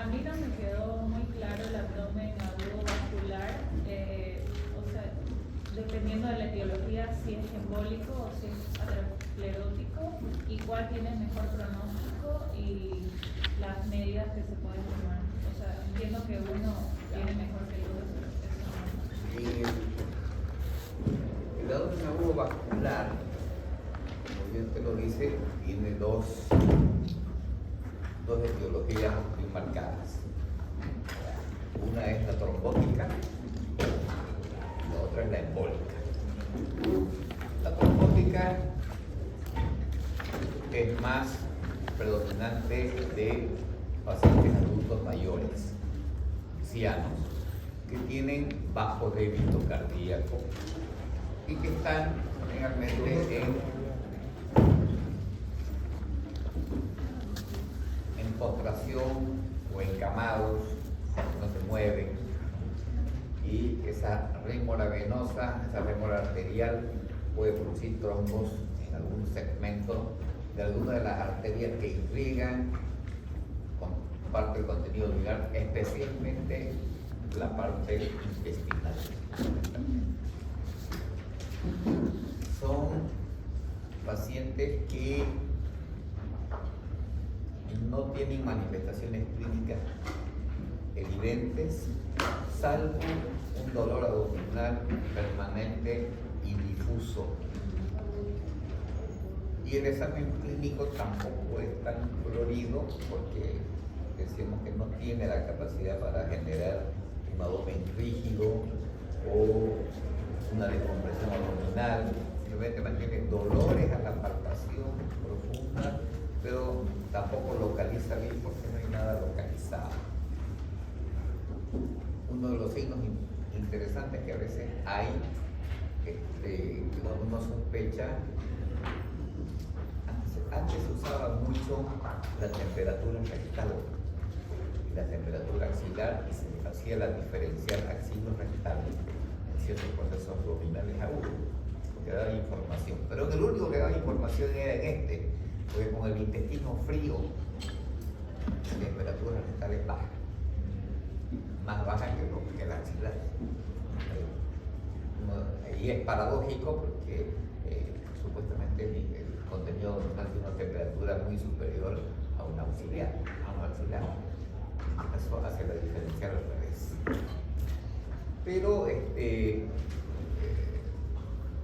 A mí no me quedó muy claro el abdomen agudo vascular, o sea, dependiendo de la etiología, si es embólico o si es aterosclerótico, y cuál tiene mejor pronóstico y las medidas que se pueden tomar. O sea, entiendo que uno tiene mejor que el otro, pero eso no. El abdomen agudo vascular, como bien te lo dice, tiene dos etiologías muy marcadas. Una es la trombótica, la otra es la embólica. La trombótica es más predominante de pacientes adultos mayores, ancianos, que tienen bajo débito cardíaco y que están generalmente en postración o encamados, no se mueven, y esa rémora venosa, esa rémora arterial puede producir trombos en algún segmento de alguna de las arterias que irrigan con parte del contenido biliar, especialmente la parte intestinal. Son pacientes que no tienen manifestaciones clínicas evidentes, salvo un dolor abdominal permanente y difuso. Y el examen clínico tampoco es tan colorido porque decimos que no tiene la capacidad para generar un abdomen rígido o una descompresión abdominal, simplemente mantiene dolores a la palpación profunda, pero tampoco localiza bien porque no hay nada localizado. Uno de los signos interesantes que a veces hay, cuando uno sospecha, antes se usaba mucho la temperatura rectal y la temperatura axilar y se hacía la diferencial axilo-rectal en ciertos procesos abdominales agudos, porque daba información. Pero el único que daba información era en porque con el intestino frío, la temperatura rectal es baja, más baja que la axilar. Y es paradójico porque supuestamente el contenido abdominal tiene una temperatura muy superior a una auxiliar. En este caso hace la diferencial al revés. Pero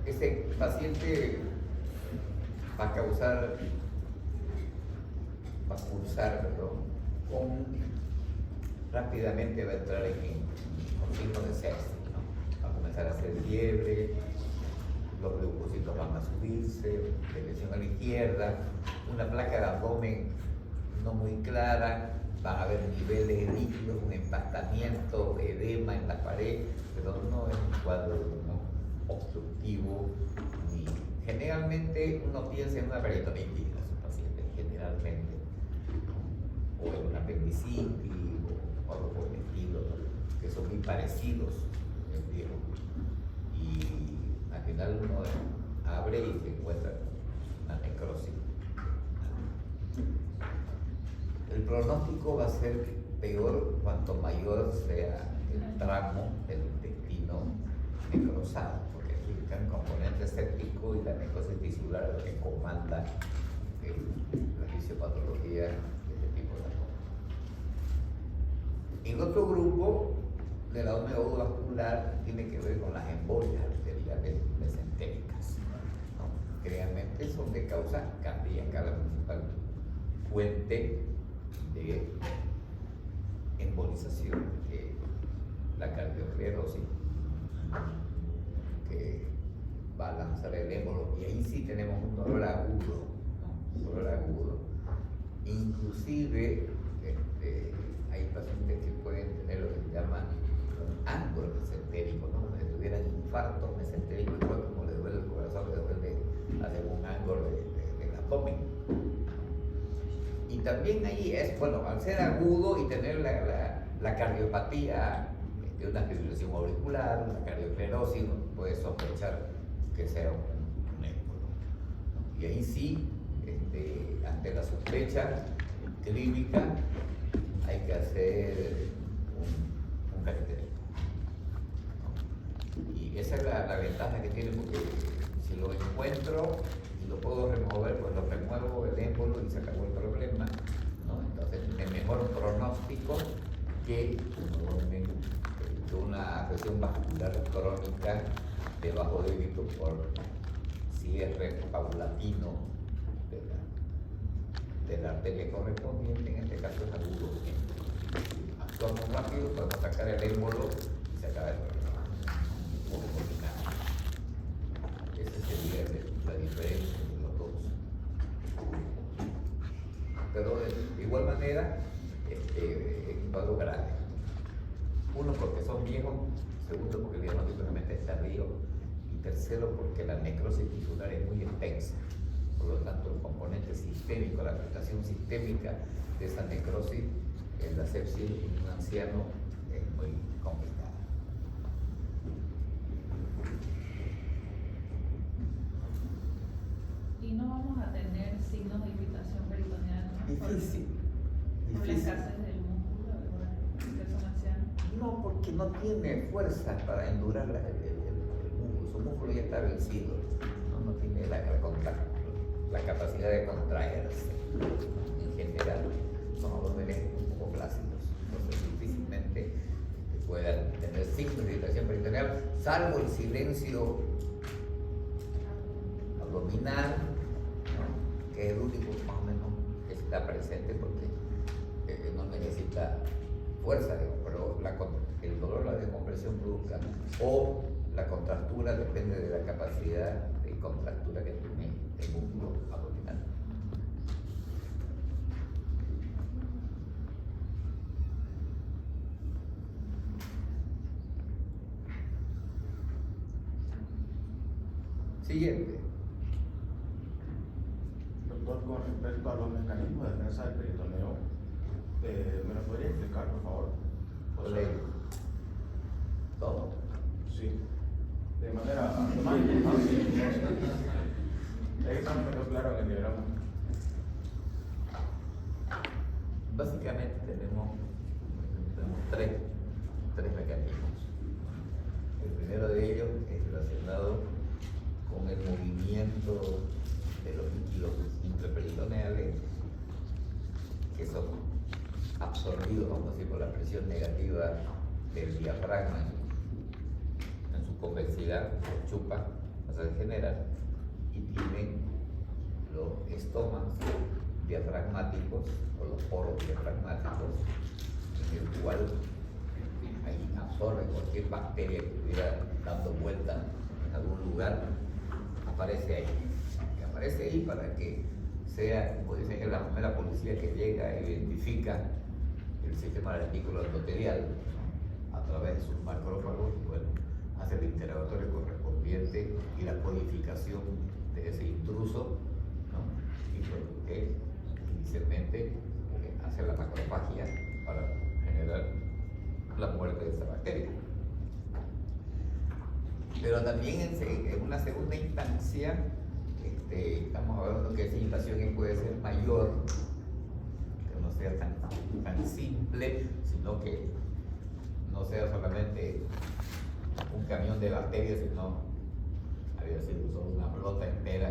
ese paciente va a pulsar, rápidamente va a entrar en signos de sepsis, ¿no? Va a comenzar a hacer fiebre, los leucocitos van a subirse, depresión a la izquierda, una placa de abdomen no muy clara, van a haber niveles de líquidos, un empastamiento, edema en la pared, pero no es un cuadro obstructivo. Generalmente uno piensa en una peritonitis en esos pacientes, generalmente, o en una apendicitis o algo por el estilo, que son muy parecidos en viejo. Y al final uno abre y se encuentra una necrosis. El pronóstico va a ser peor cuanto mayor sea el tramo del intestino necrosado, porque aquí está el componente séptico y la necrosis tisular lo que comanda la fisiopatología de este tipo de cosas. El otro grupo de la abdomen vascular tiene que ver con las embolias arteriales mesentéricas, ¿no? Que realmente son de causa cardíaca, la principal fuente de embolización, la cardioclerosis, que va a lanzar el émbolo, y ahí sí tenemos un dolor agudo, ¿no? Un dolor agudo. Inclusive hay pacientes que pueden tener lo que se llama un ángulo mesentérico, ¿no? Como si tuvieran infarto mesentérico, igual como le duele el corazón, le duele hacer un ángulo del abdomen. Y también ahí es, bueno, al ser agudo y tener la cardiopatía de una fibrilación auricular, una cardioclerosis, uno puede sospechar que sea un émbolo. Y ahí sí, ante la sospecha clínica, hay que hacer un catéter. Y esa es la ventaja que tiene, porque si lo encuentro y lo puedo remover, pues lo remuevo el émbolo y se acabó el problema, ¿no? Entonces es mejor pronóstico que una afección vascular crónica de bajo débito por cierre paulatino de la arteria correspondiente, en este caso es agudo. Actuamos rápido, podemos sacar el émbolo y se acaba el problema. Esa sería la diferencia de los dos. Pero de igual manera, en cuadro grave. Uno, porque son viejos. Segundo, porque el diagnóstico realmente es tardío. Y tercero, porque la necrosis tisular es muy extensa. Por lo tanto, el componente sistémico, la afectación sistémica de esa necrosis en la sepsis en un anciano es muy complicada. Y no vamos a tener signos de irritación peritoneal, ¿no? Difícil. Por la escasez del músculo, que son ancianos. No, porque no tiene fuerza para endurar el músculo. Su músculo ya está vencido. No tiene la capacidad de contraerse. En general, son abdomenes un poco plácidos. Entonces, difícilmente puedan tener signos de irritación peritoneal, salvo el silencio abdominal, ¿no? Que es el único más o menos que está presente, porque no necesita fuerza, pero el dolor, la descompresión brusca o la contractura depende de la capacidad de contractura que tiene el músculo abdominal. Siguiente. Doctor, con respecto a los mecanismos de defensa del peritoneo, ¿me lo podría explicar, por favor? Todo. Sí. De manera más simple. Ahí está un poco claro en el diagrama. Básicamente tenemos tres mecanismos. El primero de ellos es relacionado con el movimiento de los líquidos intraperitoneales, que son absorbidos, vamos a decir, por la presión negativa del diafragma en su convexidad, se chupa, se genera, y tienen los estomas diafragmáticos o los poros diafragmáticos, en el cual ahí absorbe cualquier bacteria que estuviera dando vuelta en algún lugar, aparece ahí. Que aparece ahí para que sea, como dicen, que la primera policía que llega e identifica el sistema reticular endotelial a través de sus macrófagos, bueno, hace el interrogatorio correspondiente y la codificación de ese intruso, ¿no? Y bueno, que inicialmente hace la macrofagia para generar la muerte de esa bacteria. Pero también en una segunda instancia, estamos hablando que esa irritación puede ser mayor, que no sea tan simple, sino que no sea solamente un camión de bacterias, sino había sido solo una flota entera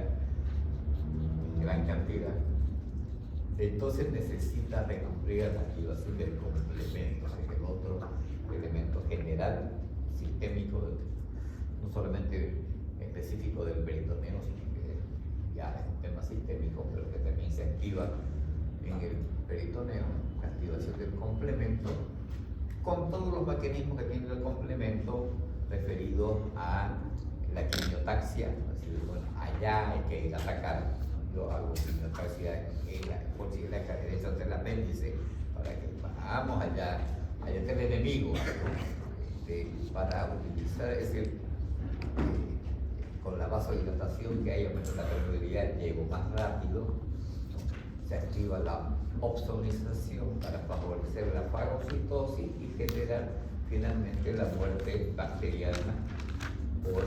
en gran cantidad. Entonces necesita recurrir a la activación del complemento, que es el otro elemento general, sistémico, no solamente específico del peritoneo, sino que ya es un tema sistémico, pero que también se activa en el peritoneo, la activación del complemento, con todos los mecanismos que tiene el complemento referidos a la quimiotaxia. Es decir, bueno, allá hay que ir a atacar. Yo hago quimiotaxia en la porcinaca derecha del apéndice para que vamos allá está el enemigo, para utilizar con la vasodilatación que hay, aumenta la permeabilidad, llego más rápido, ¿no? Se activa la opsonización para favorecer la fagocitosis y generar finalmente la muerte bacteriana por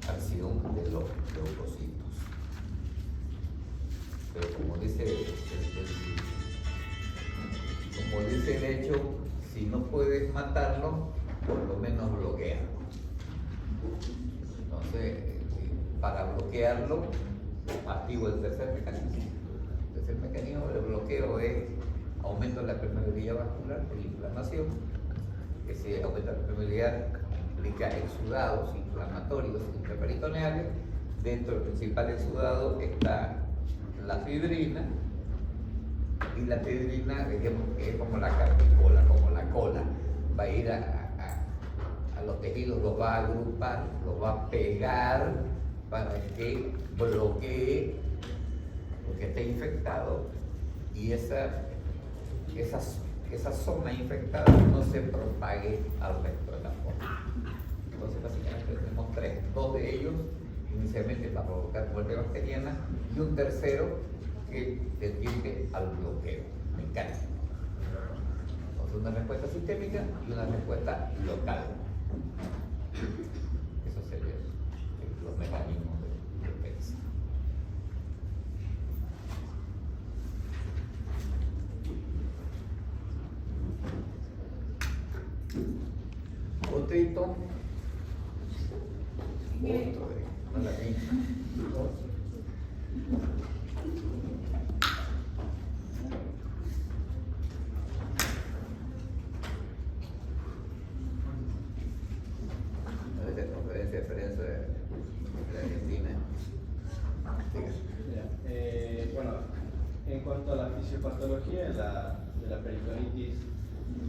acción de los leucocitos. Pero como dice dice el hecho, si no puedes matarlo, por lo menos bloquealo. Entonces, para bloquearlo, activo el tercer mecanismo. El tercer mecanismo de bloqueo es aumento de la permeabilidad vascular por inflamación. Ese aumento de la permeabilidad implica exudados inflamatorios intraperitoneales. Dentro del principal exudado está la fibrina, y la fibrina es como la cartícola, como la cola. Va a ir a los tejidos, los va a agrupar, los va a pegar para que bloquee lo que esté infectado y esa zona infectada no se propague al resto de la zona. Entonces básicamente tenemos tres, dos de ellos inicialmente para provocar muerte bacteriana y un tercero que tiende al bloqueo mecánico. Entonces una respuesta sistémica y una respuesta local. Eso serían los mecanismos de defensa. Otrito, otro de la misma. Conferencia de prensa de Argentina. Bueno, en cuanto a la fisiopatología de la peritonitis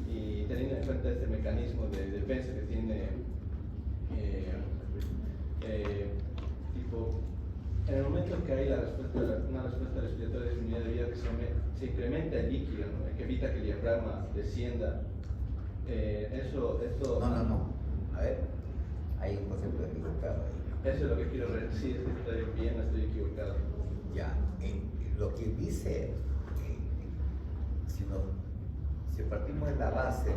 y teniendo en cuenta este mecanismo de defensa que tiene tipo, en el momento que hay una respuesta respiratoria de unidad de vida que se incrementa el líquido, ¿no? Que evita que el diafragma descienda, esto... No. A ver, hay un concepto equivocado ahí. Eso es lo que quiero ver, sí, es que estoy bien, estoy equivocado. Ya, lo que dice, si partimos de la base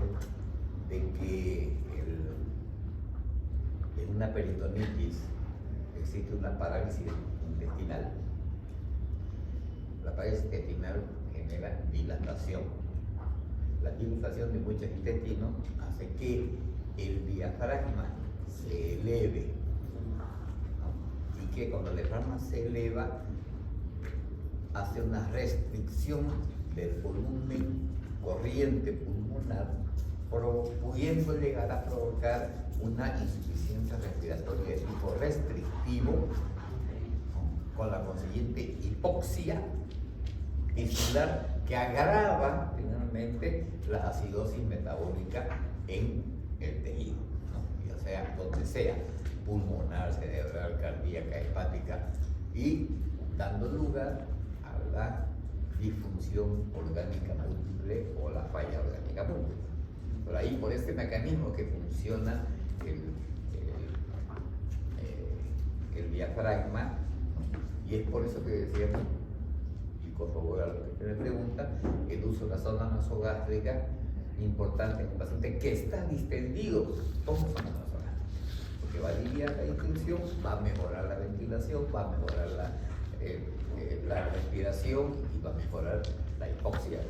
de que en una peritonitis existe una parálisis intestinal, la parálisis intestinal genera dilatación. La dilatación de muchos intestinos hace que el diafragma se eleve, ¿no? Y que cuando el diafragma se eleva hace una restricción del volumen corriente pulmonar, pudiendo llegar a provocar una insuficiencia respiratoria de tipo restrictivo, ¿no? Con la consiguiente hipoxia tisular que agrava finalmente la acidosis metabólica en el tejido, ¿no? Ya sea donde sea, pulmonar, cerebral, cardíaca, hepática, y dando lugar a la disfunción orgánica múltiple o la falla orgánica múltiple. Por ahí, por este mecanismo que funciona el diafragma, ¿no? Y es por eso que decíamos, y corrobora lo que usted me pregunta, el uso de la zona nasogástrica importante en un paciente que está distendido, toma zona nasogástrica, porque va a aliviar la distensión, va a mejorar la ventilación, va a mejorar la respiración y va a mejorar la hipoxia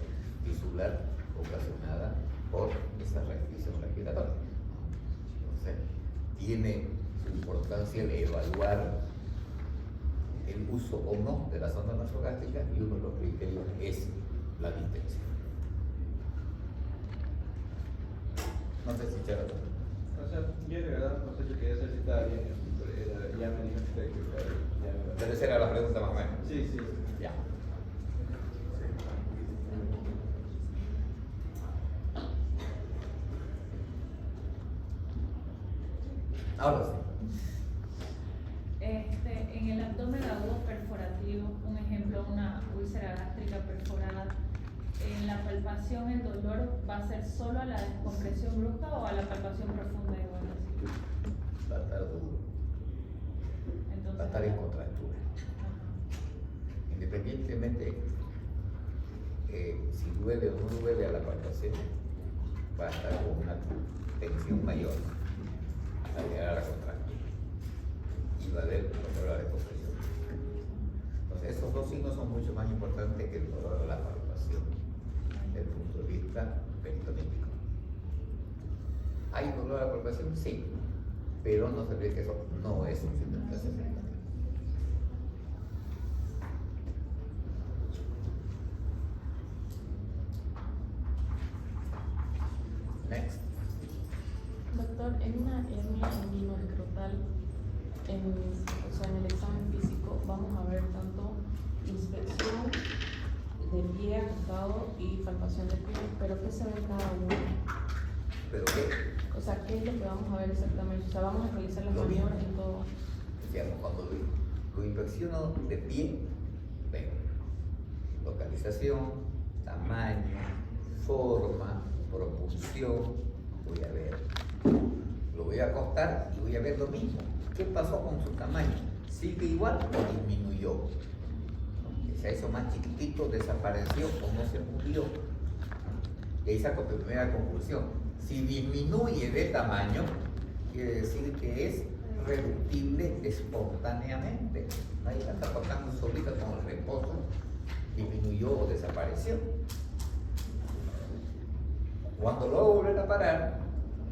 tisular ocasionada por esa restricción respiratoria. Entonces, tiene su importancia el evaluar el uso o no de la sonda nasogástrica, y uno de los criterios es la distensión. No sé si Charo. O sea, yo de verdad no sé si quería hacer si estaba bien, pero ya me dijo que estaba equivocado. Pero esa era la pregunta más o menos. Sí, sí. Ya. Ahora sí. En el abdomen agudo perforativo, un ejemplo, una úlcera gástrica perforada, en la palpación el dolor va a ser solo a la descompresión brusca o a la palpación profunda igual así. Va a estar duro. Entonces, Va a estar en contractura. Independientemente si duele o no duele a la palpación, va a estar con una tensión mayor hasta llegar a la contractura. Y va a haber dolor de compresión. Entonces, esos dos signos son mucho más importantes que el dolor de la palpación, desde el punto de vista peritonítico. ¿Hay dolor a la palpación? Sí, pero no se olvide que eso no es un síndrome de placer peritoneal. Next. Doctor, en una hernia inguinal-escrotal, en el examen físico, vamos a ver tanto inspección de pie acostado y palpación de pie, pero ¿qué se ve en cada uno? ¿Pero qué? O sea, ¿qué es lo que vamos a ver exactamente? O sea, vamos a realizar las Lo mismo. maniobras y todo. Digamos, cuando lo inspecciono de pie, veo localización, tamaño, forma, propulsión, voy a ver. Lo voy a acostar y voy a ver lo mismo. ¿Qué pasó con su tamaño? ¿Sigue igual o disminuyó? ¿Se hizo más chiquitito, desapareció o no se murió? Y ahí saco mi primera conclusión. Si disminuye de tamaño, quiere decir que es reductible espontáneamente. Ahí está cortando solita con el reposo, disminuyó o desapareció. Cuando lo hago volver a parar,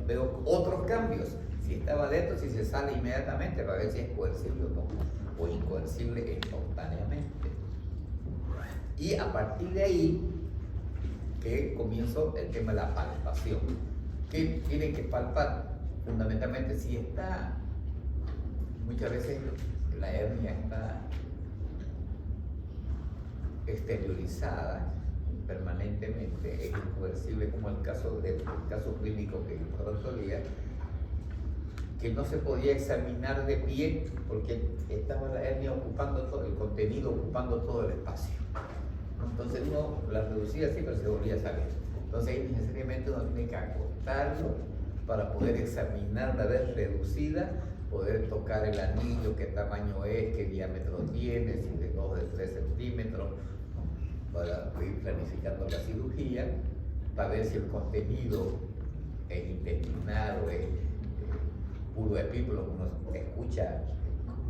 veo otros cambios. Si estaba dentro, si se sale inmediatamente para ver si es coercible o no, o incoercible espontáneamente. Y a partir de ahí, que comienzo el tema de la palpación. ¿Qué tienen que palpar? Fundamentalmente, si está, muchas veces la hernia está exteriorizada permanentemente, es incoercible, como el caso clínico que dijo la doctora Lía, que no se podía examinar de pie porque estaba la hernia ocupando todo el contenido, ocupando todo el espacio. Entonces uno la reducía así, pero se volvía a salir. Entonces ahí necesariamente uno tiene que acostarlo para poder examinar la vez reducida, poder tocar el anillo, qué tamaño es, qué diámetro tiene, si de 2 o de 3 centímetros, para ir planificando la cirugía, para ver si el contenido es intestinal o es puro epíplo. Uno escucha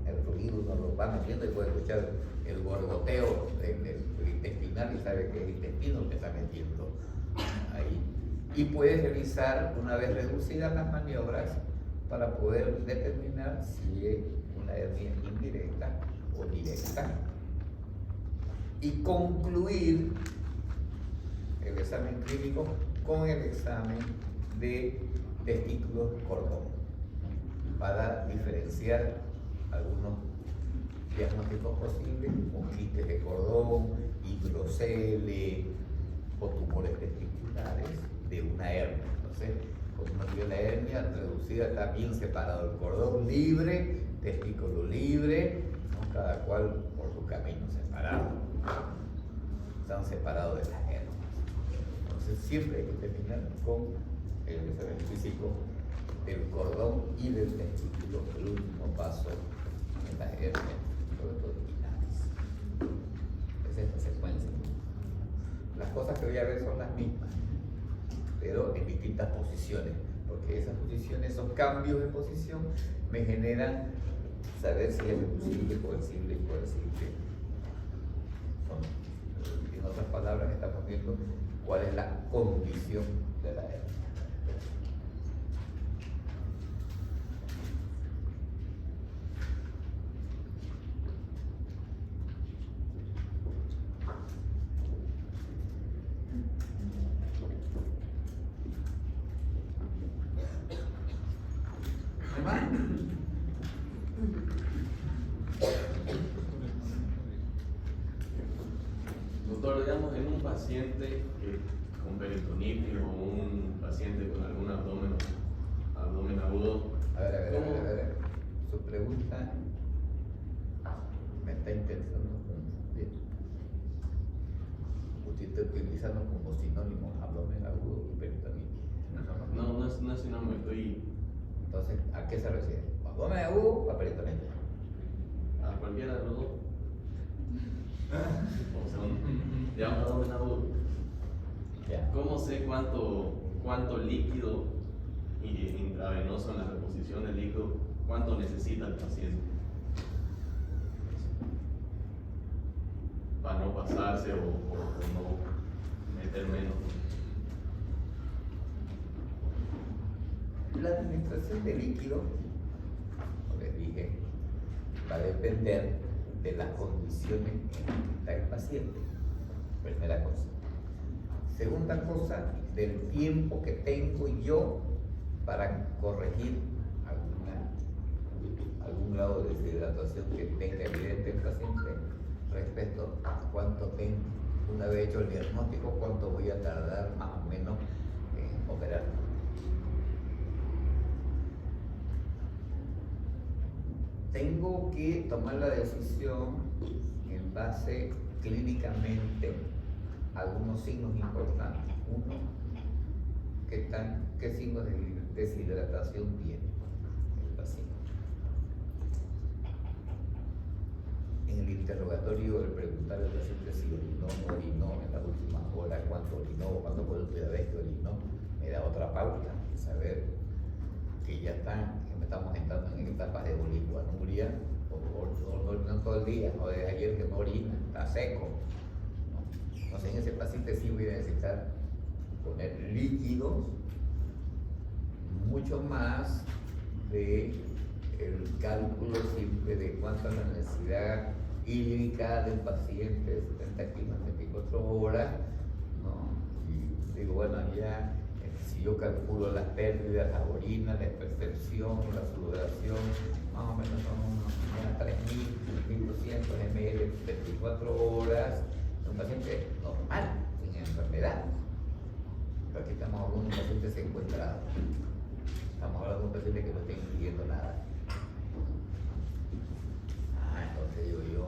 el ruido, uno lo va metiendo y puede escuchar el gorgoteo del intestinal y sabe que es intestino el que está metiendo ahí. Y puede realizar, una vez reducidas las maniobras, para poder determinar si es una hernia indirecta o directa. Y concluir el examen clínico con el examen de testículos cordón, para diferenciar algunos diagnósticos posibles, como quistes de cordón, hidrocele o tumores testiculares de una hernia. Entonces, como uno tiene la hernia reducida, está bien separado el cordón libre, testículo libre, ¿no? Cada cual por su camino separado. Están separados de las hernias. Entonces, siempre hay que terminar con el examen físico del cordón y del testículo, el último paso en las hernias, sobre todo inguinales. Esa es la secuencia. Las cosas que voy a ver son las mismas, pero en distintas posiciones, porque esas posiciones, esos cambios de posición, me generan saber si es reducible, coercible, incoercible. En otras palabras, estamos viendo cuál es la condición de la hernia. Doctor, digamos, en un paciente con peritonitis o un paciente con algún abdomen agudo. A ver. Su pregunta me está intentando confundir. Usted está utilizando como sinónimos abdomen agudo y peritonitis. No es sinónimo, estoy Entonces, ¿a qué se refiere? ¿Abdomen agudo o a peritonitis? a cualquiera de los dos. O sea, digamos, abdomen agudo. Ya. ¿Cómo sé cuánto líquido intravenoso en la reposición del líquido, cuánto necesita el paciente? Para no pasarse o no meter menos. La administración de líquido, como les dije, va a depender de las condiciones en que está el paciente. Primera cosa. Segunda cosa, del tiempo que tengo yo para corregir algún grado de deshidratación que tenga evidente el paciente respecto a cuánto tengo. Una vez hecho el diagnóstico, cuánto voy a tardar más o menos en operar. Tengo que tomar la decisión en base clínicamente a algunos signos importantes. Uno, ¿qué signos de deshidratación tiene el paciente? En el interrogatorio, el preguntar al paciente si orinó o no orinó en las últimas horas, cuánto orinó, cuánto fue la última vez que orinó, me da otra pauta de saber que ya estamos entrando en etapas de oligoanuria, o no orinan todo el día, o desde ayer que no orina, está seco. Entonces en ese paciente sí voy a necesitar poner líquidos, mucho más de el cálculo simple de cuánto es la necesidad hídrica del paciente, 70 kilos en 24 horas, ¿no? Y digo, bueno, ya si yo calculo las pérdidas, la orina, la percepción, la sudoración, más o menos son unas 3.000, 1.200 ml en 24 horas, un paciente normal, sin enfermedad. Pero aquí estamos hablando de un paciente secuestrado. Estamos hablando de un paciente que no está ingiriendo nada. Entonces digo yo,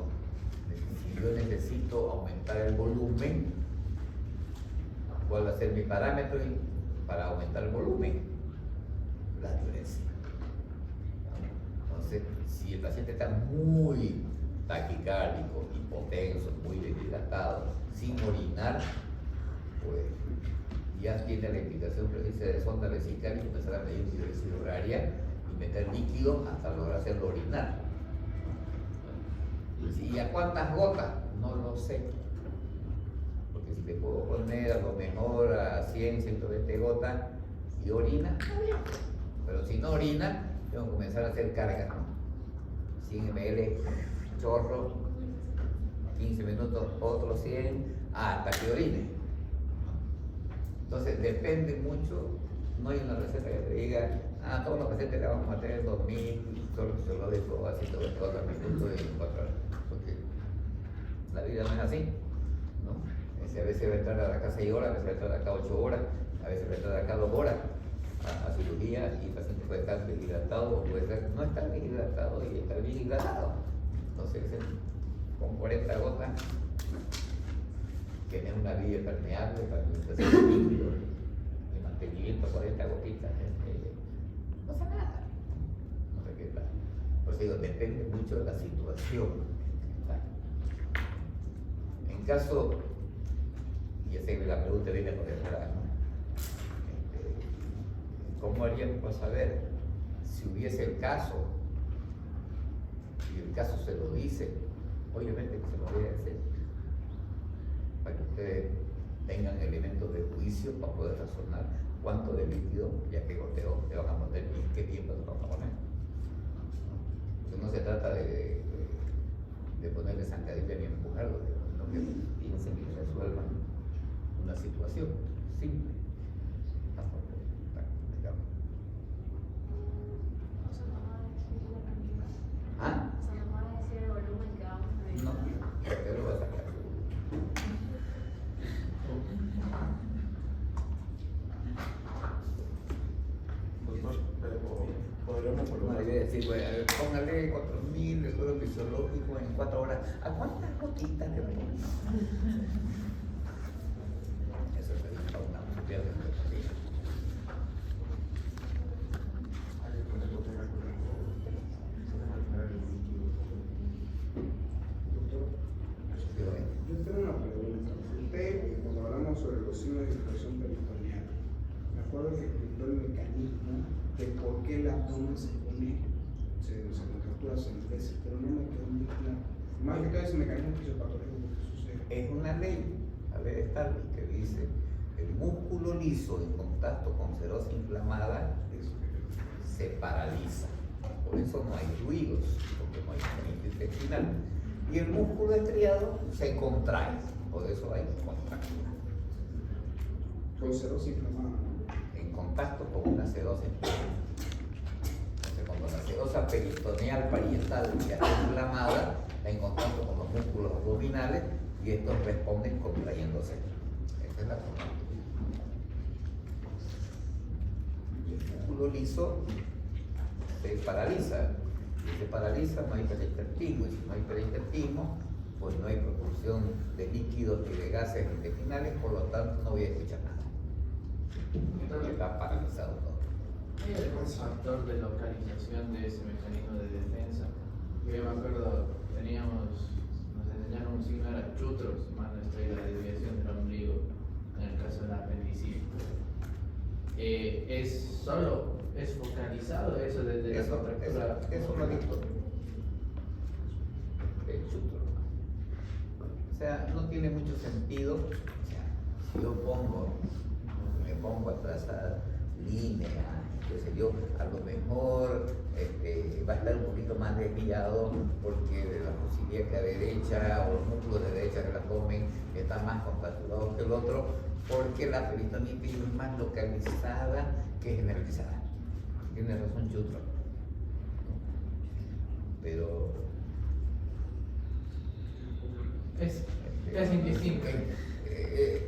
si yo necesito aumentar el volumen, ¿cuál va a ser mi parámetro para aumentar el volumen? La diuresia. Entonces, si el paciente está muy taquicárdico, hipotenso, muy deshidratado, sin orinar, pues ya tiene la indicación precisa de sonda vesical y empezar a medir su diuresia horaria y meter líquido hasta lograr hacerlo orinar. ¿Y a cuántas gotas? No lo sé. Porque si te puedo poner a lo mejor a 100, 120 gotas y orina, está bien. Pero si no orina, tengo que comenzar a hacer cargas, ¿no? 100 ml, chorro, 15 minutos, otros 100, hasta que orine. Entonces depende mucho, no hay una receta que te diga, todos los pacientes le vamos a meter 2000 fisiológicos, así todo minutos y 4 horas. Porque la vida no es así, ¿no? A veces va a entrar a acá 6 horas, a veces va a entrar acá 8 horas, a veces va a entrar acá 2 horas a cirugía y el paciente puede estar deshidratado o puede no estar deshidratado y estar bien hidratado. Entonces, con 40 gotas, tener una vida permeable para el líquido y mantenimiento 40 gotitas, no pasa nada. No sé qué tal. Por eso digo, depende mucho de la situación. En caso, y ya sé que la pregunta viene por detrás, ¿no? ¿Cómo haríamos para saber si hubiese el caso? Y el caso se lo dice, obviamente que se lo voy a decir, para que ustedes tengan elementos de juicio para poder razonar cuánto de líquido, ya que goteo, le van a poner y en qué tiempo se van a poner. Porque no se trata de ponerle zancadilla ni empujarlo, sino que piensen y resuelvan una situación simple. ¿Ah? O sea, no va a decir el volumen que vamos a ver. No, pero lo voy a sacar. Doctor, pero podríamos No, colocar. le voy a decir, pues, a ver, póngale 4000 el suelo fisiológico en 4 horas. ¿A cuántas gotitas le ponen? Eso se dice para una pierde de energía. Yo tengo una pregunta. Usted, cuando hablamos sobre los signos de inflamación peritoneal, me acuerdo que explicó el mecanismo de por qué el abdomen se pone, se contractura, se endurece, pero no me quedó muy claro. Más que todo ese mecanismo fisiopatológico que sucede. Es una ley, la ley de Starling, que dice el músculo liso en contacto con serosa inflamada se paraliza. Por eso no hay ruidos, porque no hay movimiento intestinal. Y el músculo estriado se contrae, por eso hay contractura. Con sedosa inflamada, ¿no? En contacto con una sedosa inflamada. Entonces, cuando la sedosa peritoneal parietal ya está inflamada, está en contacto con los músculos abdominales y estos responden contrayéndose. Esa es la forma. Y el músculo liso se paraliza. Si se paraliza, no hay peristerntismo. Y si no hay peristerntismo, pues no hay propulsión de líquidos ni de gases intestinales, por lo tanto no voy a escuchar nada. Entonces está paralizado todo. ¿Hay algún factor de localización de ese mecanismo de defensa? Yo me acuerdo, nos enseñaron un signo, era chutros, más nuestra la desviación del ombligo, en el caso de la apendicitis. ¿Es focalizado eso desde la contractura? Eso lo he visto. El chutro. O sea, no tiene mucho sentido. O sea, si yo me pongo a trazar líneas, qué sé yo, a lo mejor va a estar un poquito más desviado porque de la posibilidad derecha o los músculos de derecha del abdomen están más contracturados que el otro, porque la peritonitis es más localizada que generalizada. Tiene razón Chutro. Pero Es casi indistinto.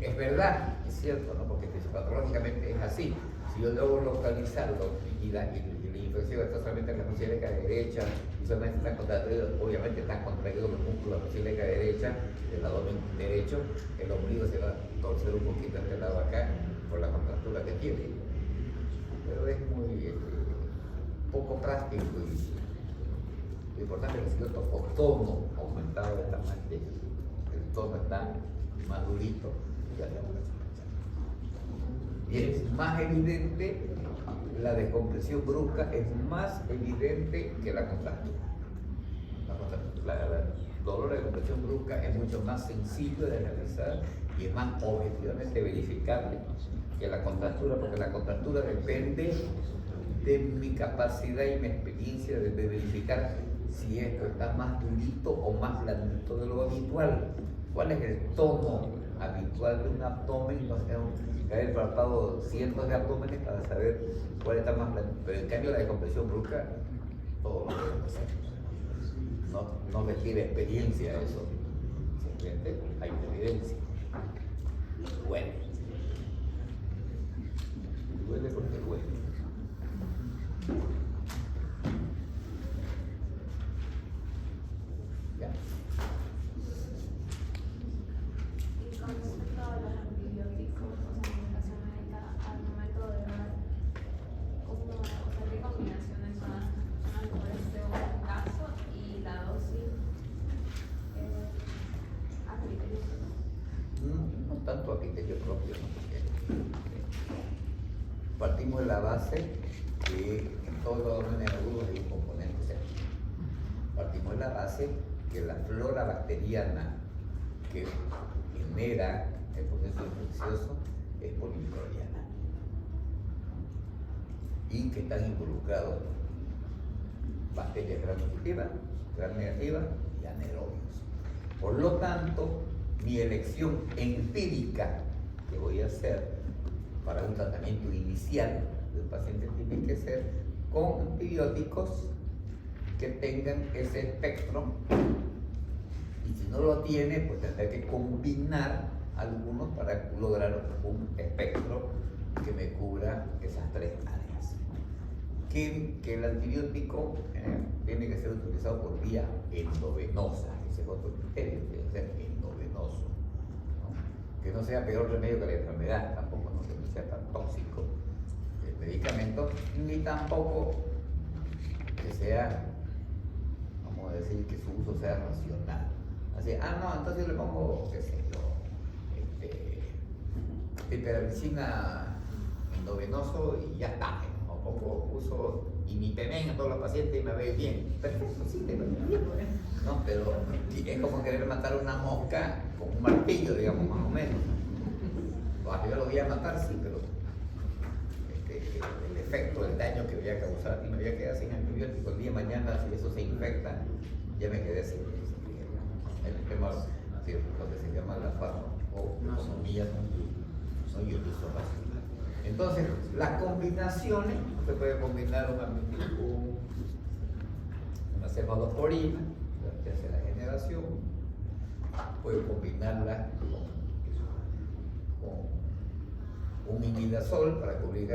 es verdad, es cierto, ¿no? Porque fisiopatológicamente es así. Si yo logro localizarlo y la infección está solamente en la costilera derecha y solamente están contraídos, obviamente están contraídos los músculos de la costilera derecha, del abdomen derecho, el ombligo se va a torcer un poquito a este lado acá por la contractura que tiene. Pero es muy poco práctico y lo importante es que cierto tono aumentado de tamaño, el tono está más durito y hacia abajo. Y es más evidente, la descompresión brusca es más evidente que la contractura. El dolor de descompresión brusca es mucho más sencillo de realizar y es más objetivamente verificable que la contractura, porque la contractura depende de mi capacidad y mi experiencia de verificar si esto está más durito o más blandito de lo habitual. ¿Cuál es el tono habitual de un abdomen? No sé, he palpado cientos de abdómenes para saber cuál está más blandito. Pero en cambio la descompresión brusca, todo lo que hacer. No requiere experiencia eso. Simplemente hay evidencia. Duele. Duele porque duele. Ya. Y con respecto a los antibióticos, o sea, medicación médica, al momento de dar, ¿qué combinaciones son las mejores según el caso y la dosis a criterio propio? No tanto a criterio propio, ¿no? Porque partimos de la base que en todos los órdenes agudos hay un componente séptico. Partimos de la base que la flora bacteriana que genera el proceso infeccioso es polimicrobiana y que están involucrados bacterias gram positivas, gram negativas y anaerobios. Por lo tanto, mi elección empírica que voy a hacer para un tratamiento inicial del paciente tiene que ser con antibióticos que tengan ese espectro, y si no lo tiene, pues tendré que combinar algunos para lograr un espectro que me cubra esas tres áreas. Que el antibiótico tiene que ser utilizado por vía endovenosa, ese es otro criterio, tiene que ser endovenoso, ¿no? Que no sea peor remedio que la enfermedad, tampoco, no, que no sea tan tóxico el medicamento, ni tampoco que sea, vamos a decir, que su uso sea racional. Así, no, entonces yo le pongo, qué sé yo, piperacina endovenoso y ya está. O pongo uso imipenem a todos los pacientes y me ve bien. Perfecto, sí, te ve bien. No, pero es como querer matar una mosca con un martillo, digamos, más o menos. Yo lo voy a matar, sí, pero el efecto del daño que voy a causar y me voy a quedar sin antibiótico. El día de mañana, si eso se infecta, ya me quedé sin el tema, lo que se llama la farmacoeconomía, no yo uso fácil. Entonces, las combinaciones, usted puede combinar una cefalosporina, que hace la generación, puede combinarla con un imidazol para cubrir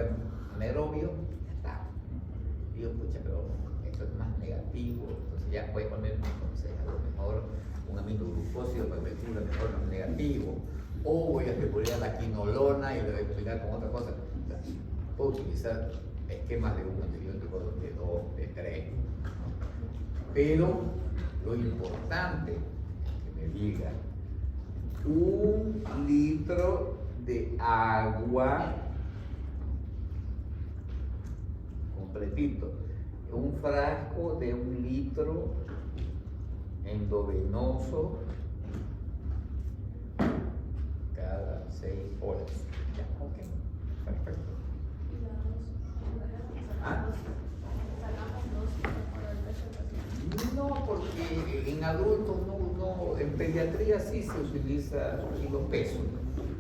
anaerobio, ya está. Digo, pucha, pero esto es más negativo, entonces ya puede poner entonces a lo mejor un aminoglucósido para que me cubra mejor lo negativo, o voy a recurrir a la quinolona y lo voy a combinar con otra cosa. O sea, puedo utilizar esquemas de un antibiótico de 2, de 3, pero lo importante es que me diga 1 litro de agua completito, un frasco de 1 litro endovenoso cada 6 horas. Ya, ok, perfecto. ¿Ah? No, porque en adultos no, en pediatría sí se utiliza los pesos,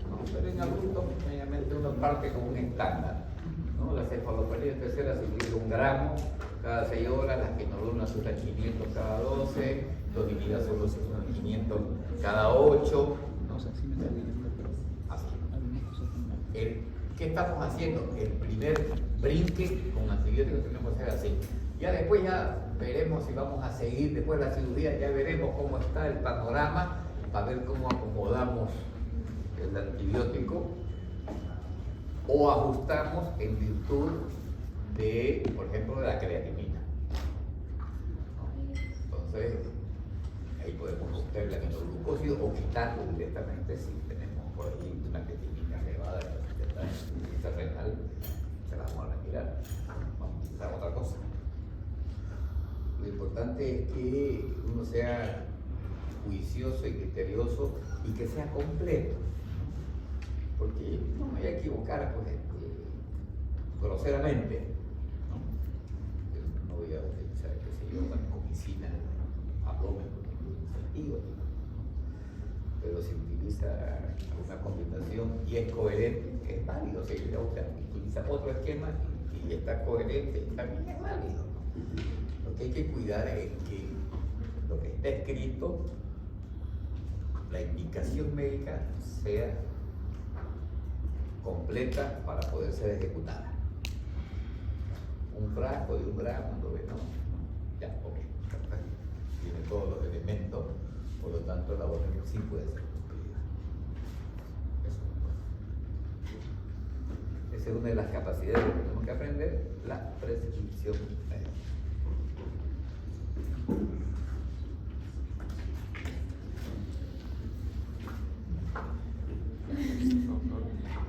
¿no? Pero en adultos medianamente uno parte con un estándar, ¿no? La cefalosporina tercera se utiliza 1 gramo cada 6 horas, las quinolonas se usan 500 cada 12, los imidazoles se usan 500 cada 8, ¿no? Así. ¿Qué estamos haciendo? El primer brinque con antibióticos tenemos que hacer así. Ya después ya veremos si vamos a seguir después de la cirugía, ya veremos cómo está el panorama para ver cómo acomodamos el antibiótico o ajustamos en virtud de, por ejemplo, de la creatinina. Entonces, ahí podemos ajustar el aminoglucósido o quitarlo directamente si tenemos por ahí una creatinina elevada de la renal, se la vamos a retirar, vamos a usar otra cosa. Lo importante es que uno sea juicioso y criterioso y que sea completo, porque no me voy a equivocar pues, groseramente, no voy a utilizar, qué sé yo, vancomicina, abdomen, pero si utiliza una combinación y es coherente, es válido. Si utiliza otro esquema y está coherente, también es válido. Lo que hay que cuidar es que lo que está escrito, la indicación médica, sea completa para poder ser ejecutada. Un frasco de 1 gramo, ya, ok, perfecto. Tiene todos los elementos, por lo tanto la orden sí puede ser cumplida. Esa es una de las capacidades que tenemos que aprender, la prescripción médica.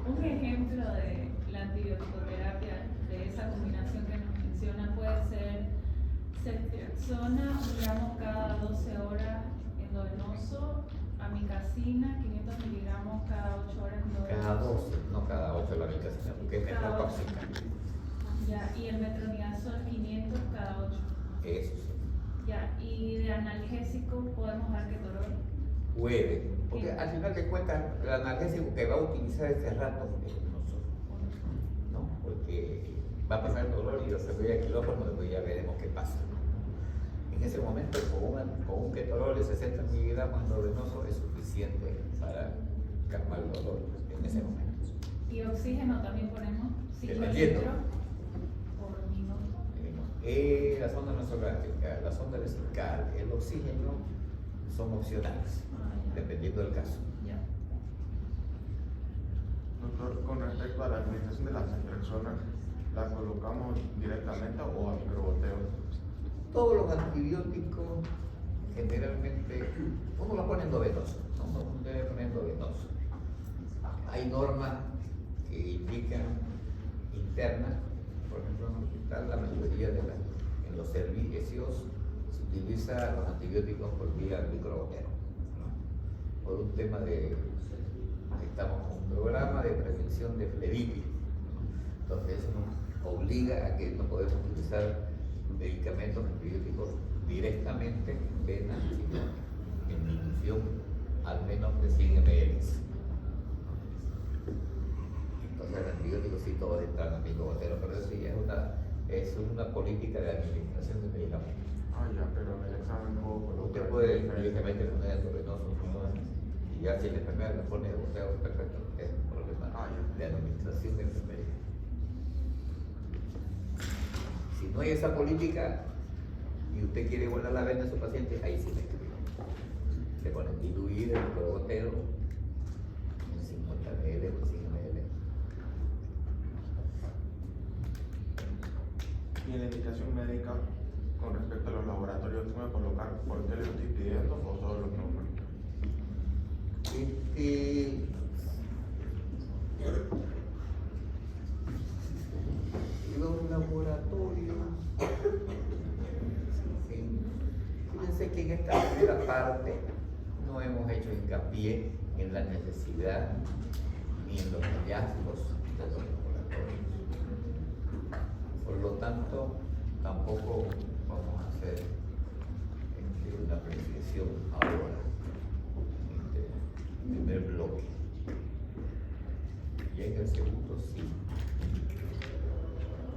Un ejemplo de la antibioticoterapia, de esa combinación que nos menciona, puede ser ceftriaxona, 1 gramo cada 12 horas endovenoso, amicacina, 500 miligramos cada 8 horas endovenoso. Cada 12, no cada 8 la amicacina, porque es Cada metrotóxica. Ya, y el metronidazol 500 cada 8. Eso sí. Ya, y de analgésico podemos dar ketorol. Puede, porque al final de cuentas el analgésico que va a utilizar ese rato es nosotros, ¿no? Porque va a pasar el dolor y yo se voy a quirófano, después ya veremos qué pasa. En ese momento con un ketorol de 60 miligramos endovenoso es suficiente para calmar el dolor en ese momento. Y oxígeno también ponemos 5 Dependiendo. litros por minuto. La sonda nasogástrica, la sonda vesical, el oxígeno son opcionales, dependiendo del caso. Ya. Doctor, con respecto a la administración de la ceftriaxona, ¿la colocamos directamente o a microgoteo? Todos los antibióticos generalmente uno lo pone endovenoso, ¿no? Uno debe poner endovenoso. Hay normas que indican internas, por ejemplo en el hospital la mayoría en los servicios se utiliza los antibióticos por vía microgoteo, ¿no? Por un tema estamos con un programa de prevención de flebitis, ¿no? Entonces obliga a que no podemos utilizar medicamentos antibióticos directamente en vena, sino en dilución al menos de 100 ml. Entonces el antibiótico sí todo entra en el mismo gotero, pero eso sí es una política de administración de medicamentos. Ah, ya, pero en el examen puedo colocar. Usted puede directamente poner endovenoso, y ya si la enfermedad le pone de goteo, perfecto, es un problema de administración de enfermería. Si no hay esa política y usted quiere guardar la vena a su paciente, ahí sí le escribe. Le ponen diluir el goteo en 50 ml o 100 ml. Y en la indicación médica, con respecto a los laboratorios, ¿tú me colocar por qué le estoy pidiendo o solo los nombres? Los laboratorios. Fíjense que en esta primera parte no hemos hecho hincapié en la necesidad ni en los hallazgos de los laboratorios. Por lo tanto, tampoco vamos a hacer una apreciación ahora, en el primer bloque. Y en el segundo sí.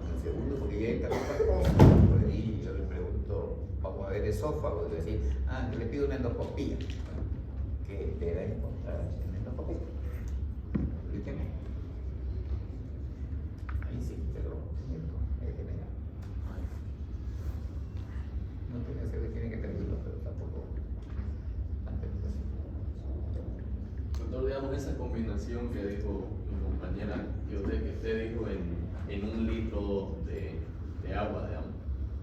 En el segundo, porque ya entra otra cosa, por ahí yo le pregunto, vamos a ver esófago, y decir, le pido una endoscopía. ¿Qué espera encontrar en la endoscopía? Explíqueme. Ahí sí, pero es general. No tiene que ser, tiene que tenerlo, pero tampoco antes de eso. Doctor, digamos, esa combinación que dijo mi compañera, que usted dijo en un litro de agua, digamos,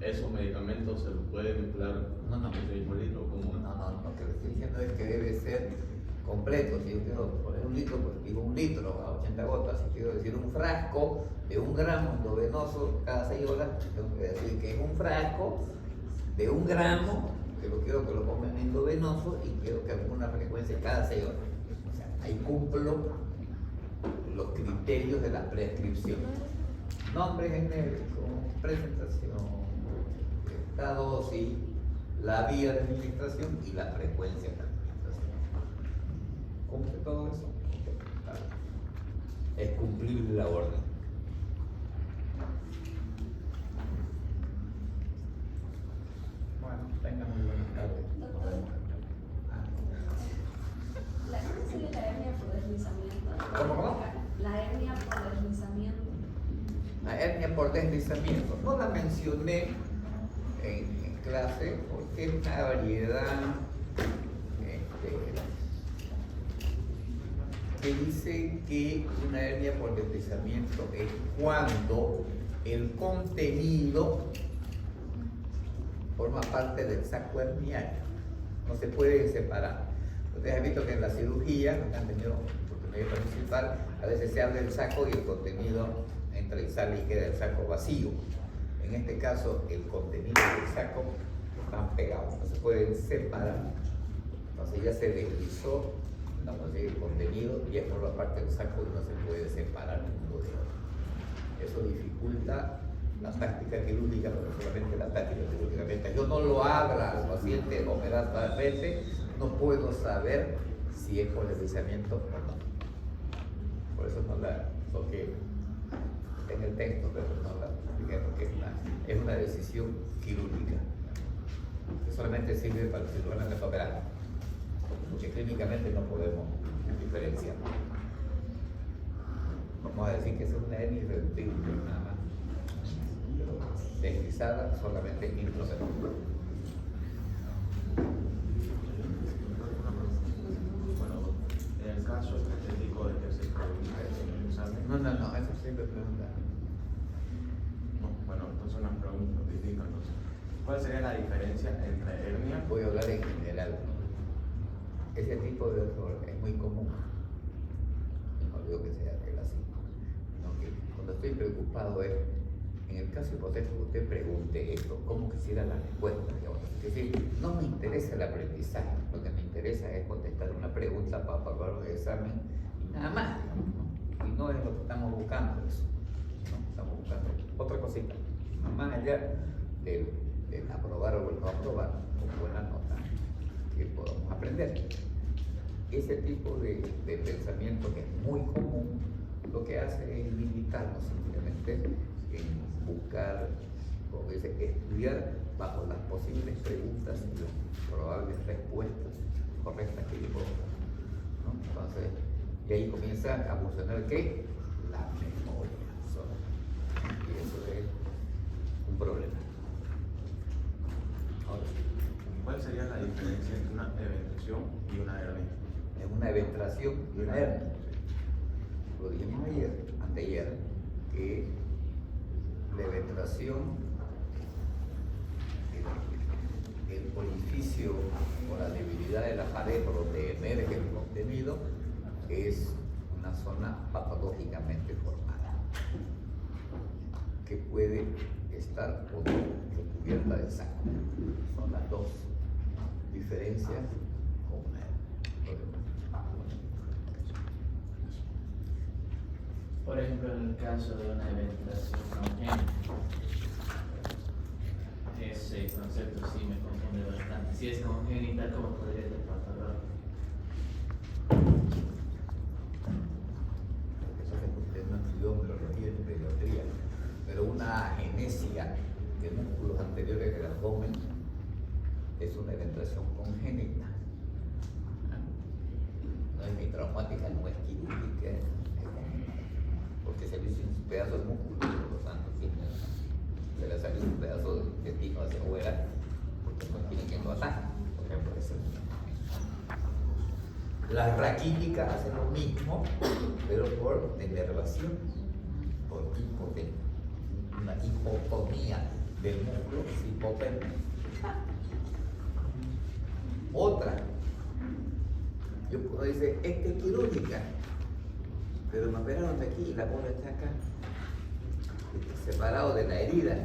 ¿esos medicamentos se los puede mezclar No. en ese mismo litro? ¿Cómo? No, lo que le estoy diciendo es que debe ser completo. Si yo quiero poner un litro, pues digo un litro a 80 gotas. Si quiero decir un frasco de 1 gramo endovenoso cada 6 horas, tengo que decir que es un frasco de 1 gramo, que lo quiero que lo pongan endovenoso y quiero que haga una frecuencia cada 6 horas. O sea, ahí cumplo los criterios de la prescripción. Nombre genérico, presentación, la dosis, la vía de administración y la frecuencia de administración. ¿Cumple todo eso? Claro. Es cumplir la orden. Bueno, tengan muy buenas tardes. ¿Cuál sería la hernia por deslizamiento? ¿Cómo? La hernia por deslizamiento. La hernia por deslizamiento. No la mencioné en clase porque es una variedad que dice que una hernia por deslizamiento es cuando el contenido forma parte del saco herniario. No se puede separar. Ustedes han visto que en la cirugía, los que han tenido oportunidad de participar, a veces se abre el saco y el contenido entra y sale y queda el saco vacío. En este caso, el contenido del saco están pegados, no se pueden separar. Entonces ya se deslizó, vamos a decir, el contenido y es por la parte del saco y no se puede separar uno de otro. Eso dificulta la táctica quirúrgica, pero solamente la táctica quirúrgica. Mientras yo no lo abra al paciente operativamente, no puedo saber si es por deslizamiento o no. Por eso no la toqué en el texto, pero no la expliqué porque es una decisión quirúrgica que solamente sirve para el cirujano que está operando, porque clínicamente no podemos diferenciar. Vamos a decir que es una hernia irreductible, nada más, pero deslizada solamente intracelular. Bueno, en el caso estético de que se produzca en el examen. No, eso siempre pregunta. No, bueno, entonces una pregunta típica, entonces. ¿Cuál sería la diferencia entre hernia? Voy a hablar en general. Ese tipo de dolor es muy común. No digo que sea aquel así. Sino que cuando estoy preocupado es, en el caso hipotético que usted pregunte esto, ¿cómo quisiera la respuesta? Es decir, no me interesa el aprendizaje, lo que me interesa es contestar una pregunta para aprobar un examen y nada más, ¿no? Y no es lo que estamos buscando eso. ¿no? Estamos buscando otra cosita, más allá del aprobar o el no aprobar, con buena nota, que podamos aprender. Ese tipo de pensamiento que es muy común, lo que hace es limitarnos simplemente en buscar, como dice, estudiar bajo las posibles preguntas y las probables respuestas correctas que yo puedo dar, ¿no? Entonces, y ahí comienza a funcionar ¿qué? La memoria sola. Y eso es un problema. Ahora, ¿cuál sería la diferencia entre una eventuación y una hernia? es una eventración y una hernia. Lo dijimos anteayer, que la eventración, el orificio o la debilidad de la pared por donde emerge el contenido, es una zona patológicamente formada, que puede estar o no recubierta de sangre. Son las dos diferencias con una hernia. Por ejemplo, en el caso de una eventración congénita, ese concepto sí me confunde bastante. Si es congénita, ¿cómo podría ser patológico? Eso es que usted no estudió neurología ni pediatría, pero una agenesia de músculos anteriores del abdomen es una eventración congénita. No es ni traumática, no es quirúrgica, porque se le hizo un pedazo de músculo, por lo tanto, se le salió un pedazo de intestino hacia afuera, porque no tiene que envasar, por ejemplo, eso. Las raquíticas hacen lo mismo, pero por denervación, por una hipotonía del músculo, es hipotermia. Otra, yo puedo decir, esta es quirúrgica, pero me operaron de aquí y la bola está acá, separado de la herida.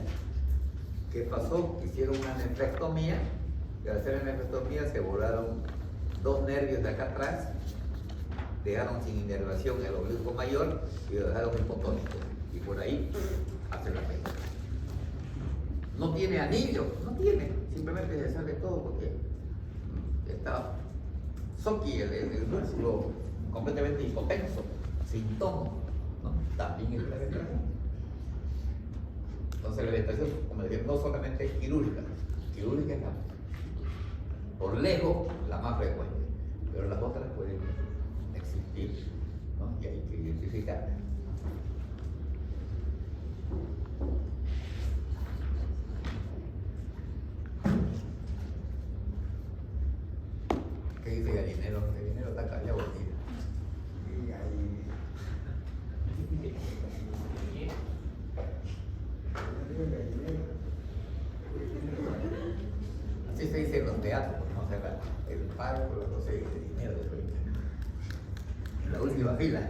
¿Qué pasó? Hicieron una nefrectomía, y al hacer la nefrectomía se volaron dos nervios de acá atrás, dejaron sin inervación el oblicuo mayor y lo dejaron hipotónico. Y por ahí hace la pena. No tiene anillo, no tiene, simplemente se sale todo porque está soqui, el músculo completamente hipotenso, sin tono, ¿no? También es la eventración. Entonces la eventración, como decía, no solamente es quirúrgica es por lejos la más frecuente, pero las otras pueden existir, ¿no? Y hay que identificarlas. ¿Qué dice Gallinero? Gallinero está callado, tío. Y ahí. Así se dice en los teatros, ¿no? O sea, el palco, no sé, el dinero, en la última fila.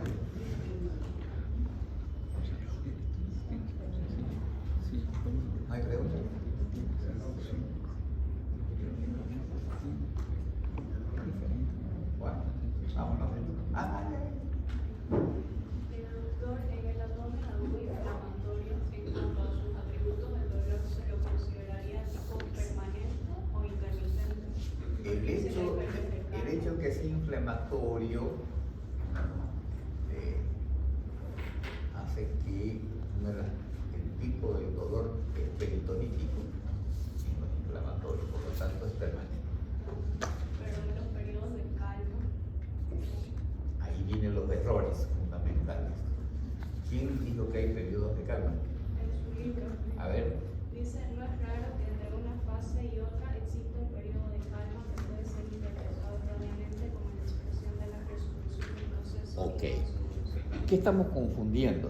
¿No hay preguntas? Bueno, vámonos. Doctor, en el abdomen agudo inflamatorio, en cuanto a sus atributos, el dolor se lo consideraría tipo permanente o intermitente. El hecho que es inflamatorio hace que el tipo de dolor es peritonítico, no es inflamatorio, por lo tanto es permanente. Pero en los periodos de calma, Ahí vienen los errores fundamentales. ¿Quién dijo que hay periodos de calma? en su libro, A ver, dice, no es raro que entre una fase y otra exista un periodo de calma que puede ser interpretado erróneamente como la expresión de la resolución del proceso. ok. ¿Qué estamos confundiendo?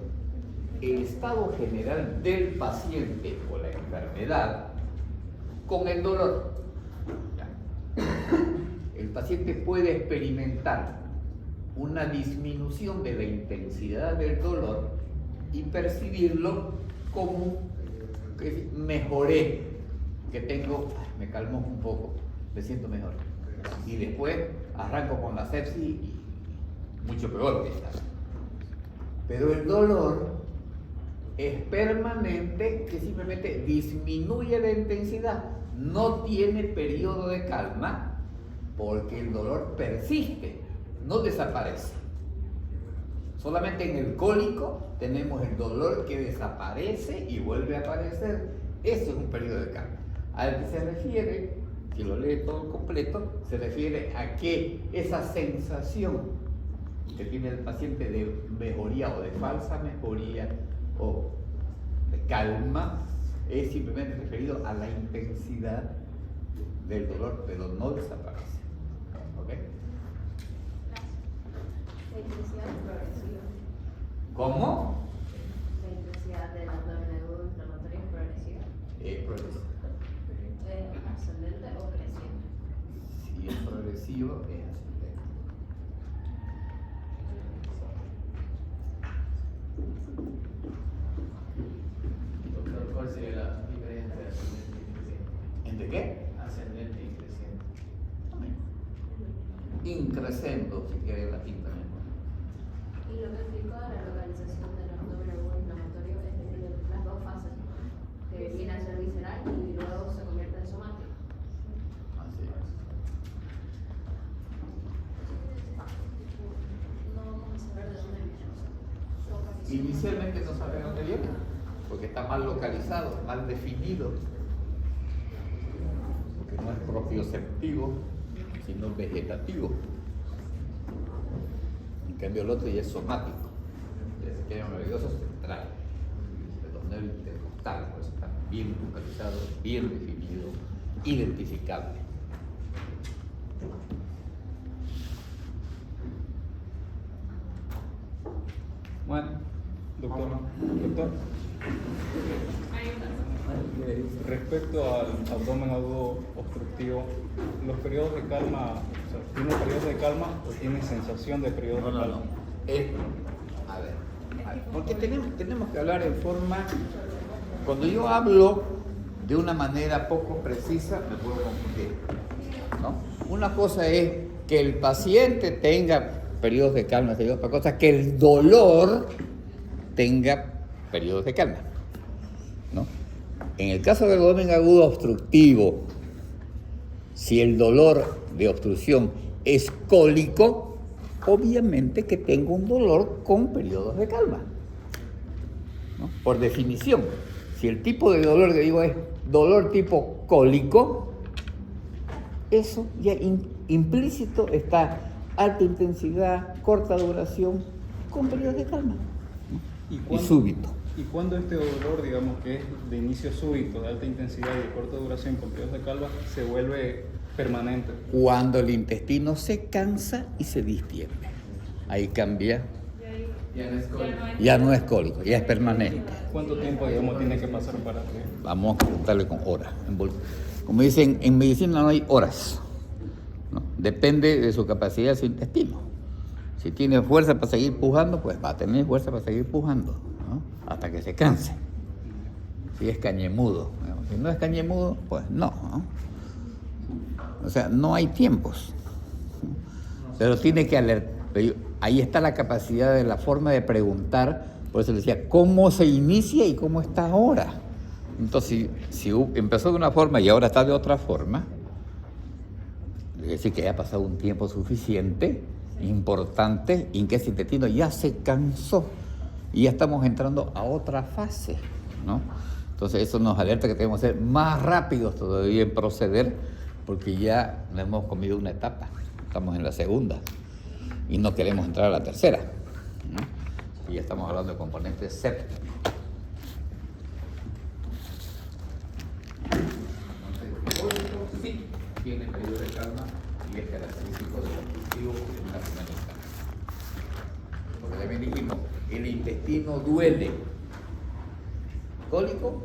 El estado general del paciente o la enfermedad con el dolor. Ya. El paciente puede experimentar una disminución de la intensidad del dolor y percibirlo como que mejoré, que tengo, me calmó un poco, me siento mejor. Y después arranco con la sepsis y mucho peor que está. Pero el dolor es permanente, que simplemente disminuye de intensidad, no tiene periodo de calma, porque el dolor persiste, no desaparece. Solamente en el cólico tenemos el dolor que desaparece y vuelve a aparecer. Eso es un periodo de calma. Al que se refiere, si lo lee todo completo, se refiere a que esa sensación que tiene el paciente de mejoría o de falsa mejoría o de calma es simplemente referido a la intensidad del dolor, pero no desaparece. ¿Ok? La intensidad es progresiva. ¿Cómo? La intensidad del abdomen agudo inflamatorio es progresiva. Es progresivo. ¿Es ascendente o creciente? Si es progresivo, es ascendente. Doctor, ¿cuál sería la diferencia de ascendente y creciente? ¿Entre qué? Ascendente y creciente. Increscendo, si quiere latín también. Y lo que explicó la localización del abdomen agudo inflamatorio es decir, las dos fases, que viene a ser visceral y luego se convierte en somático. Así es. No vamos a saber de dónde viene. Inicialmente no sabe dónde viene, porque está mal localizado, mal definido, porque no es propioceptivo, sino vegetativo. En cambio el otro ya es somático, ya se queda nervioso central, de los nervios intercostales, por eso está bien localizado, bien definido, identificable. Bueno, doctor, respecto al abdomen agudo obstructivo, ¿los periodos de calma, o sea, tiene periodos de calma o tiene sensación de periodos de calma? A ver, porque tenemos que hablar en forma, cuando yo hablo de una manera poco precisa, me puedo confundir, ¿no? Una cosa es que el paciente tenga periodos de calma, y otra cosa que el dolor tenga periodos de calma, ¿no? En el caso del abdomen agudo obstructivo, si el dolor de obstrucción es cólico, obviamente que tengo un dolor con periodos de calma, ¿no? Por definición, si el tipo de dolor que digo es dolor tipo cólico, eso ya implícito está alta intensidad, corta duración, con periodos de calma, ¿no? Y súbito. ¿Y cuándo este dolor, digamos que es de inicio súbito, de alta intensidad y de corta duración con periodos de calma, se vuelve permanente? Cuando el intestino se cansa y se distiende. Ahí cambia. Ya no es cólico, ya es permanente. ¿Cuánto tiempo, digamos, tiene que pasar para que...? Vamos a contarle con horas. Como dicen, en medicina no hay horas, ¿no? Depende de su capacidad de su intestino. Si tiene fuerza para seguir pujando, pues va a tener fuerza para seguir pujando, ¿no? Hasta que se canse. Si es cañemudo. Si no es cañemudo, pues no, ¿no? O sea, no hay tiempos. Pero tiene que alertar. Ahí está la capacidad de la forma de preguntar. Por eso le decía, ¿cómo se inicia y cómo está ahora? Entonces, si empezó de una forma y ahora está de otra forma, es decir, que ya ha pasado un tiempo suficiente, importante, en que ese intestino ya se cansó y ya estamos entrando a otra fase, ¿no? Entonces, eso nos alerta que tenemos que ser más rápidos todavía en proceder, porque ya nos hemos comido una etapa, estamos en la segunda y no queremos entrar a la tercera, ¿no? Y ya estamos hablando de componentes séptimos. Sí, tiene periodo de calma y es característico del obstructivo en una primera instancia. Porque también dijimos, el intestino duele. Cólico,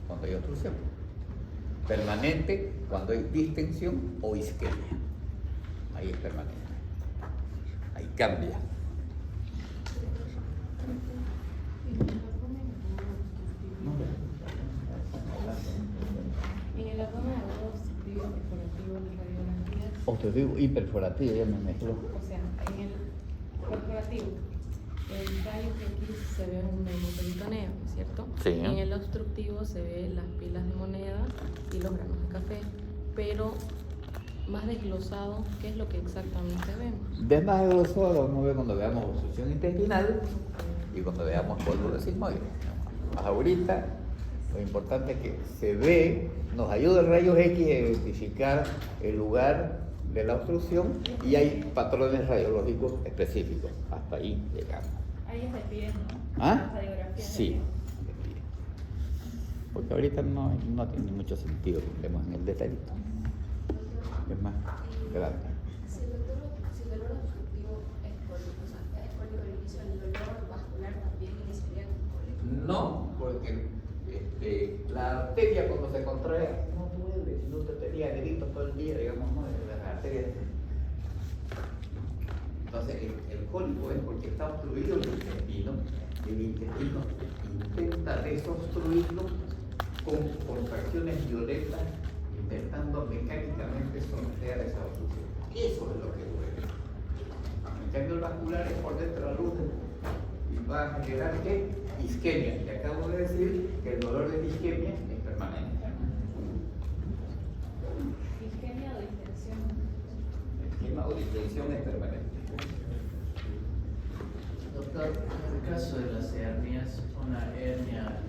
cuando hay obstrucción. Permanente, cuando hay distensión o isquemia. Ahí es permanente. Ahí cambia. En el abdomen agudo obstructivo perforativo, las radiografías, Obstructivo y perforativo, ya me mezcló. o sea, en el perforativo, El callo que aquí se ve un hemoperitoneo, ¿no es cierto? Sí. En el obstructivo se ve las pilas de moneda y los granos de café, pero más desglosado, ¿qué es lo que exactamente vemos? De más grosor lo vamos a ver cuando veamos obstrucción intestinal y cuando veamos cólera sigmoide. Ahorita lo importante es que se ve, nos ayuda el rayos X a identificar el lugar de la obstrucción y hay patrones radiológicos específicos. Hasta ahí llegamos. Ahí es de pie, ¿no? ¿Ah? La radiografía es de Sí. pie. Porque ahorita no tiene mucho sentido que entremos en el detallito. Es más grande. Si el dolor obstructivo es cólico, o sea, es cólico al inicio, el dolor vascular también iniciaría con cólico. No, porque la arteria cuando se contrae no duele, si no te tenía grito todo el día, digamos, ¿no? Las arterias. Entonces el cólico es porque está obstruido el intestino y el intestino intenta desobstruirlo con contracciones violentas, intentando mecánicamente someter a esa obstrucción. Eso es lo que duele. En cambio el vascular es por dentro de la luz y va a generar ¿qué? Isquemia. Y acabo de decir que el dolor de isquemia es permanente. Isquemia o distensión. Isquemia o distensión es permanente. Doctor, en el caso de las hernias, una hernia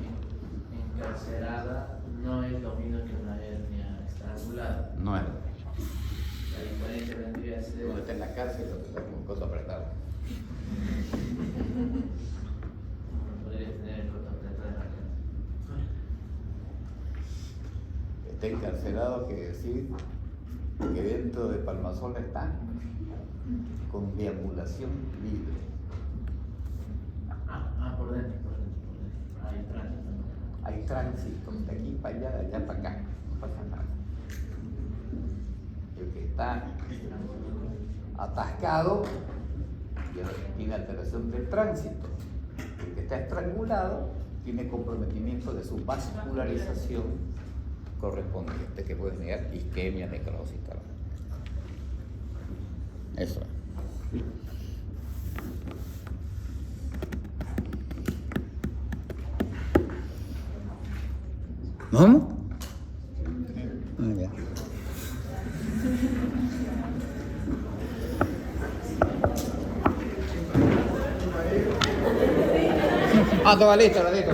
encarcerada no es lo mismo que una hernia estrangulada. No es. La diferencia vendría a ser... Uno está en la cárcel, otro está con coto apretado. Podría tener el coto apretado en la cárcel. Está encarcelado, quiere decir que dentro de Palmazón está con deambulación libre. Por dentro. Hay tránsito. Hay tránsito de aquí para allá, de allá para acá, no pasa nada. El que está atascado tiene alteración del tránsito. El que está estrangulado tiene comprometimiento de su vascularización correspondiente, que puede negar isquemia, necrosis, tal. Eso es. ¿Vamos? Ya. Todo listo, listo.